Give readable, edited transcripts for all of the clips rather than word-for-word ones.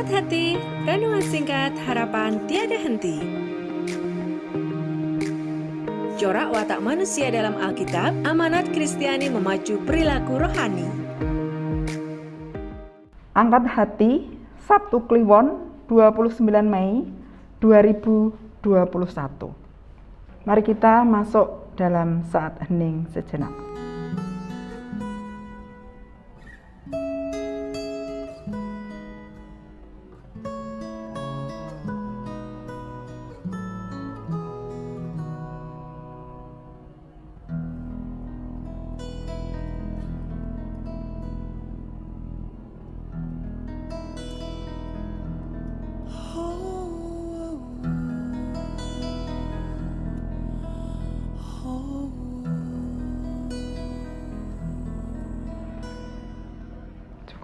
Sahabat hati, renungan singkat harapan tiada henti. Corak watak manusia dalam Alkitab, amanat Kristiani memacu perilaku rohani. Angkat hati, Sabtu Kliwon 29 Mei 2021. Mari kita masuk dalam saat hening sejenak.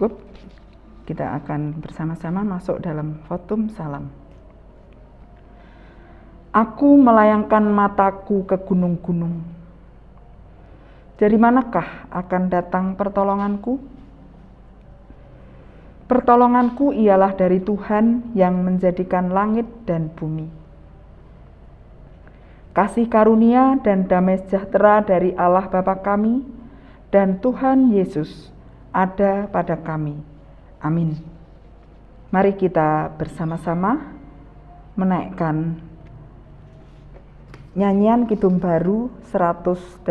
Cukup, kita akan bersama-sama masuk dalam Votum Salam. Aku melayangkan mataku ke gunung-gunung. Dari manakah akan datang pertolonganku? Pertolonganku ialah dari Tuhan yang menjadikan langit dan bumi. Kasih karunia dan damai sejahtera dari Allah Bapa kami dan Tuhan Yesus ada pada kami. Amin. Mari kita bersama-sama menaikkan nyanyian Kidung Baru 188,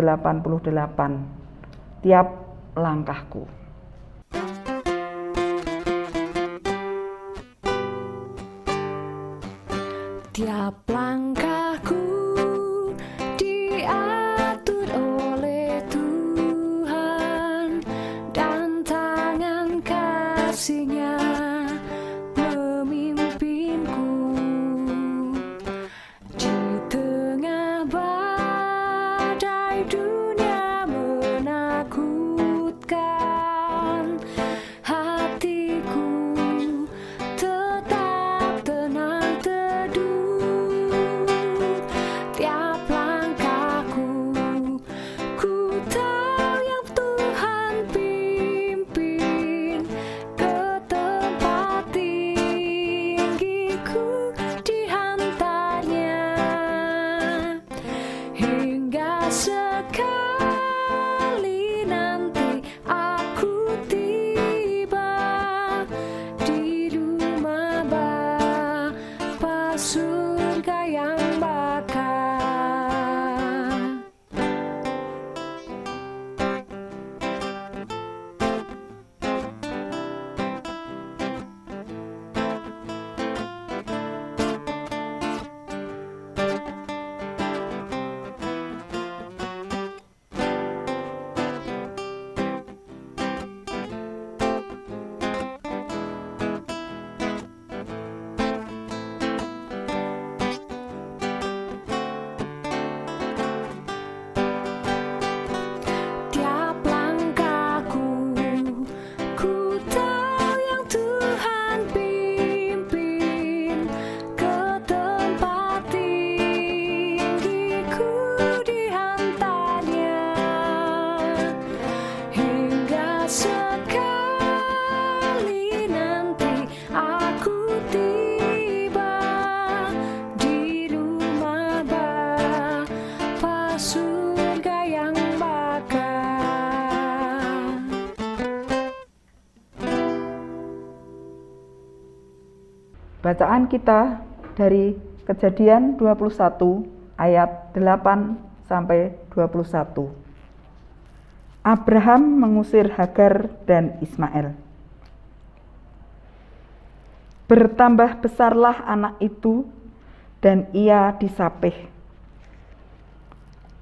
Tiap Langkahku. Tiap langkahku diatur oleh Tuhan, dan tangan kasih-Nya memimpinku. Di tengah badai dunia menakutkan, hatiku tetap tenang teduh. Tiap langkahku, ku tahu yang Tuhan pimpin ke tempat tinggiku dihantarnya, hingga sekali nanti aku tiba di rumah Bapa surga yang bakal. Tiap langkahku, ku tahu yang Tuhan pimpin ke tempat tinggiku dihantarnya, hingga sekali nanti aku tiba di rumah Bapa surga yang bakal. Bacaan kita dari Kejadian 21 ayat 8 sampai 21. Abraham mengusir Hagar dan Ismail. Bertambah besarlah anak itu dan ia disapih.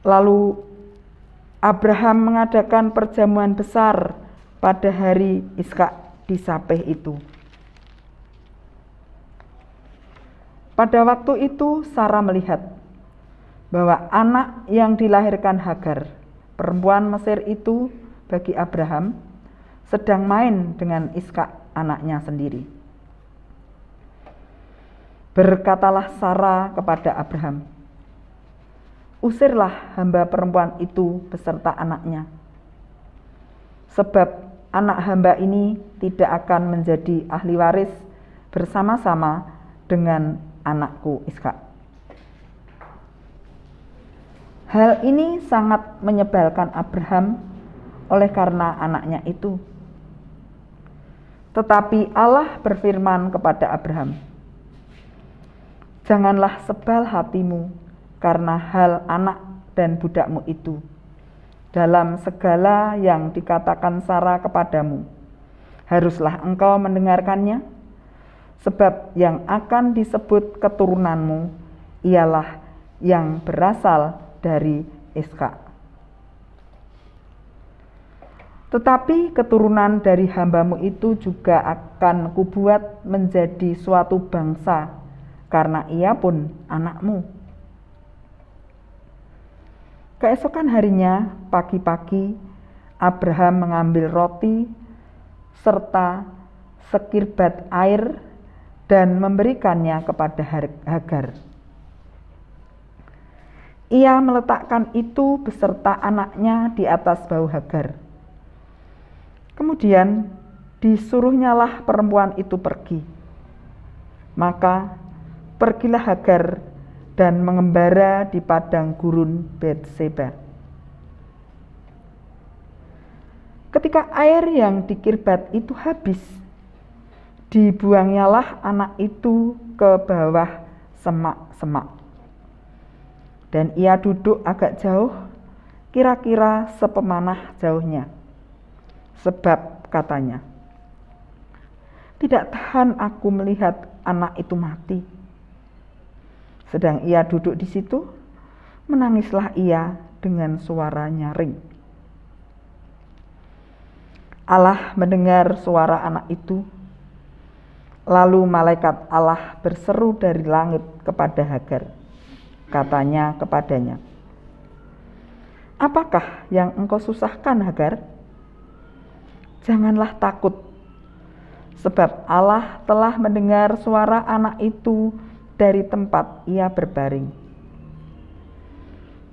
Lalu Abraham mengadakan perjamuan besar pada hari Ishak disapih itu. Pada waktu itu Sarah melihat bahwa anak yang dilahirkan Hagar, perempuan Mesir itu bagi Abraham, sedang main dengan Ishak anaknya sendiri. Berkatalah Sarah kepada Abraham, "Usirlah hamba perempuan itu beserta anaknya, sebab anak hamba ini tidak akan menjadi ahli waris bersama-sama dengan anakku Ishak. Hal ini sangat menyebalkan Abraham oleh karena anaknya itu. Tetapi Allah berfirman kepada Abraham, "Janganlah sebal hatimu karena hal anak dan budakmu itu. Dalam segala yang dikatakan Sara kepadamu, haruslah engkau mendengarkannya, sebab yang akan disebut keturunanmu ialah yang berasal dari Ishak. Tetapi keturunan dari hambamu itu juga akan kubuat menjadi suatu bangsa, karena ia pun anakmu." Keesokan harinya, pagi-pagi, Abraham mengambil roti serta sekirbat air dan memberikannya kepada Hagar. Ia meletakkan itu beserta anaknya di atas bahu Hagar. Kemudian disuruhnyalah perempuan itu pergi. Maka pergilah Hagar dan mengembara di padang gurun Betseba. Ketika air yang dikirbat itu habis, dibuangnyalah anak itu ke bawah semak-semak. Dan ia duduk agak jauh, kira-kira sepemanah jauhnya. Sebab katanya, "Tidak tahan aku melihat anak itu mati." Sedang ia duduk di situ, menangislah ia dengan suara nyaring. Allah mendengar suara anak itu. Lalu malaikat Allah berseru dari langit kepada Hagar. Katanya kepadanya, "Apakah yang engkau susahkan, Hagar? Janganlah takut, sebab Allah telah mendengar suara anak itu dari tempat ia berbaring.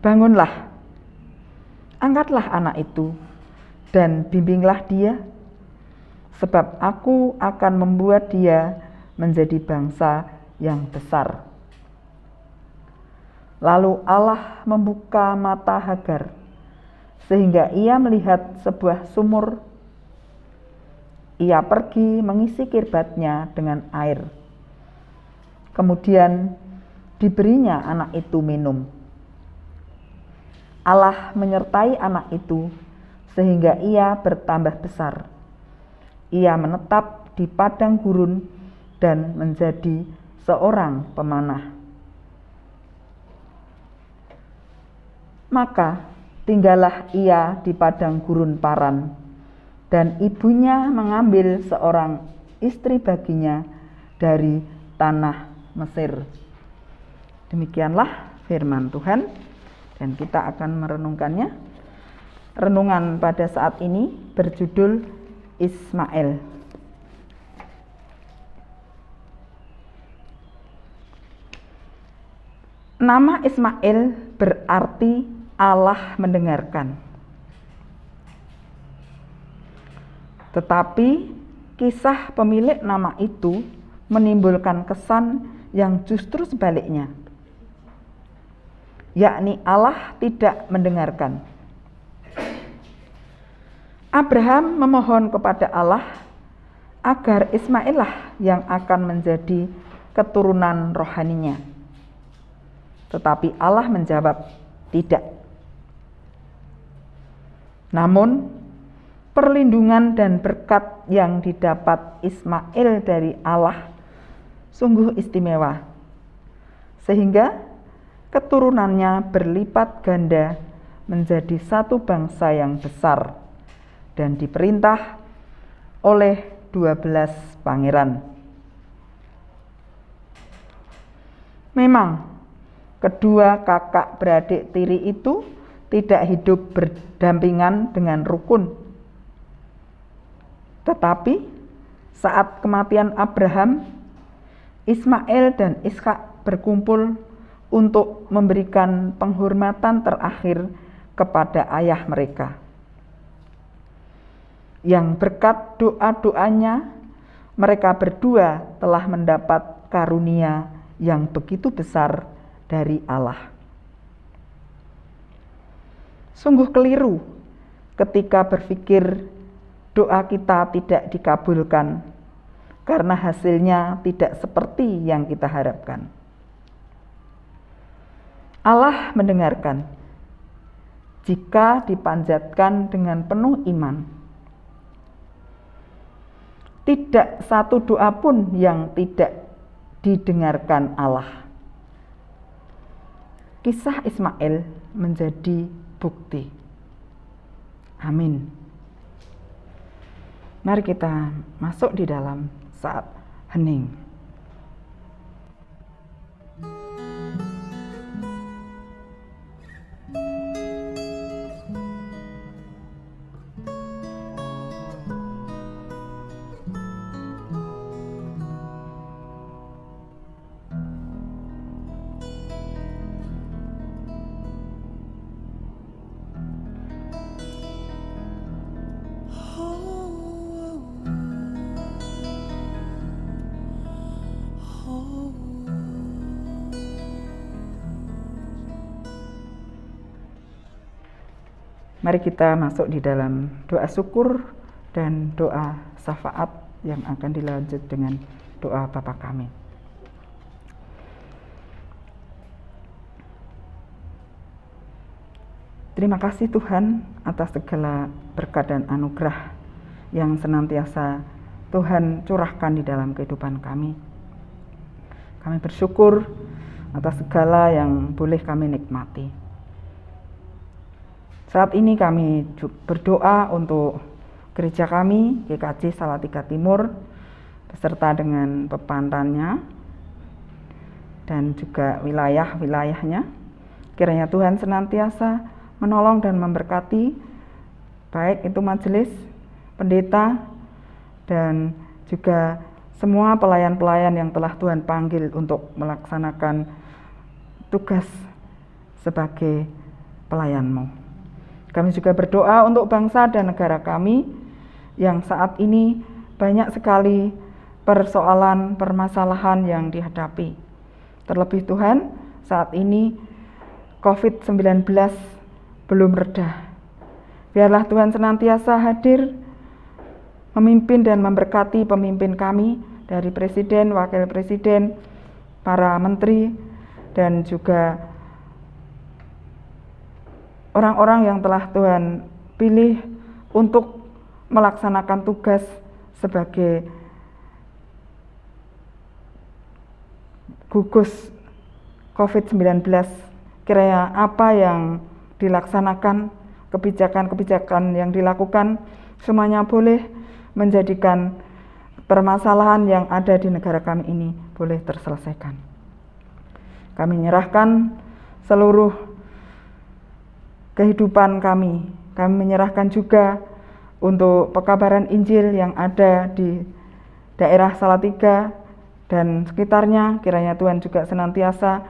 Bangunlah, angkatlah anak itu, dan bimbinglah dia, sebab aku akan membuat dia menjadi bangsa yang besar." Lalu Allah membuka mata Hagar, sehingga ia melihat sebuah sumur. Ia pergi mengisi kirbatnya dengan air. Kemudian diberinya anak itu minum. Allah menyertai anak itu, sehingga ia bertambah besar. Ia menetap di padang gurun dan menjadi seorang pemanah. Maka tinggallah ia di padang gurun Paran, dan ibunya mengambil seorang istri baginya dari tanah Mesir. Demikianlah firman Tuhan, dan kita akan merenungkannya. Renungan pada saat ini berjudul Ismail. Nama Ismail berarti Allah mendengarkan. Tetapi kisah pemilik nama itu menimbulkan kesan yang justru sebaliknya, yakni Allah tidak mendengarkan. Abraham memohon kepada Allah agar Ismail lah yang akan menjadi keturunan rohaninya. Tetapi Allah menjawab, tidak. Namun, perlindungan dan berkat yang didapat Ismail dari Allah sungguh istimewa, sehingga keturunannya berlipat ganda menjadi satu bangsa yang besar dan diperintah oleh 12 pangeran. Memang, kedua kakak beradik tiri itu tidak hidup berdampingan dengan rukun. Tetapi saat kematian Abraham, Ismail dan Ishak berkumpul untuk memberikan penghormatan terakhir kepada ayah mereka. Yang berkat doa-doanya mereka berdua telah mendapat karunia yang begitu besar dari Allah. Sungguh keliru ketika berpikir doa kita tidak dikabulkan karena hasilnya tidak seperti yang kita harapkan. Allah mendengarkan jika dipanjatkan dengan penuh iman. Tidak satu doa pun yang tidak didengarkan Allah. Kisah Ismail menjadi bukti. Amin. Mari kita masuk di dalam saat hening. Mari kita masuk di dalam doa syukur dan doa syafaat yang akan dilanjut dengan doa Bapa kami. Terima kasih Tuhan atas segala berkat dan anugerah yang senantiasa Tuhan curahkan di dalam kehidupan kami. Kami bersyukur atas segala yang boleh kami nikmati. Saat ini kami berdoa untuk gereja kami, GKJ Salatiga Timur, beserta dengan pepantannya, dan juga wilayah-wilayahnya. Kiranya Tuhan senantiasa menolong dan memberkati, baik itu majelis, pendeta, dan juga semua pelayan-pelayan yang telah Tuhan panggil untuk melaksanakan tugas sebagai pelayan-Mu. Kami juga berdoa untuk bangsa dan negara kami yang saat ini banyak sekali persoalan, permasalahan yang dihadapi. Terlebih Tuhan, saat ini COVID-19 belum reda. Biarlah Tuhan senantiasa hadir, memimpin dan memberkati pemimpin kami, dari Presiden, Wakil Presiden, para menteri, dan juga orang-orang yang telah Tuhan pilih untuk melaksanakan tugas sebagai gugus COVID-19. Kiranya apa yang dilaksanakan, kebijakan-kebijakan yang dilakukan, semuanya boleh menjadikan permasalahan yang ada di negara kami ini boleh terselesaikan. Kami menyerahkan seluruh kehidupan kami. Kami menyerahkan juga untuk pekabaran Injil yang ada di daerah Salatiga dan sekitarnya. Kiranya Tuhan juga senantiasa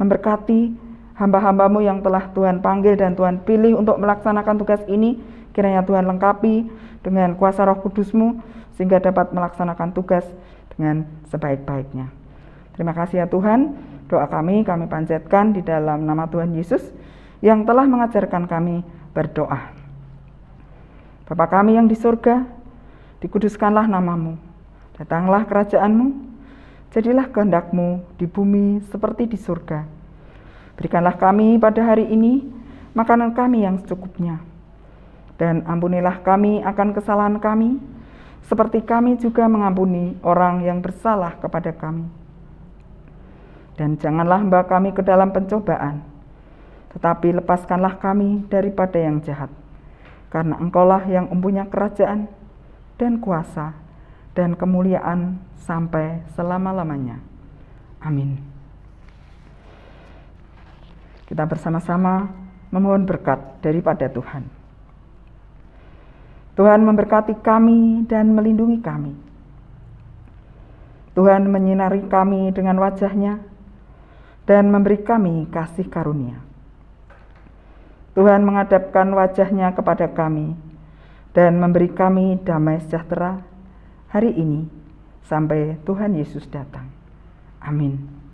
memberkati hamba-hamba-Mu yang telah Tuhan panggil dan Tuhan pilih untuk melaksanakan tugas ini. Kiranya Tuhan lengkapi dengan kuasa Roh Kudus-Mu sehingga dapat melaksanakan tugas dengan sebaik-baiknya. Terima kasih ya Tuhan. Doa kami panjatkan di dalam nama Tuhan Yesus yang telah mengajarkan kami berdoa. Bapa kami yang di surga, dikuduskanlah nama-Mu, datanglah kerajaan-Mu, jadilah kehendak-Mu di bumi seperti di surga. Berikanlah kami pada hari ini makanan kami yang secukupnya, dan ampunilah kami akan kesalahan kami, seperti kami juga mengampuni orang yang bersalah kepada kami. Dan janganlah membawa kami ke dalam pencobaan, tetapi lepaskanlah kami daripada yang jahat. Karena Engkaulah yang mempunyai kerajaan dan kuasa dan kemuliaan sampai selama-lamanya. Amin. Kita bersama-sama memohon berkat daripada Tuhan. Tuhan memberkati kami dan melindungi kami. Tuhan menyinari kami dengan wajah-Nya dan memberi kami kasih karunia. Tuhan menghadapkan wajah-Nya kepada kami dan memberi kami damai sejahtera hari ini sampai Tuhan Yesus datang. Amin.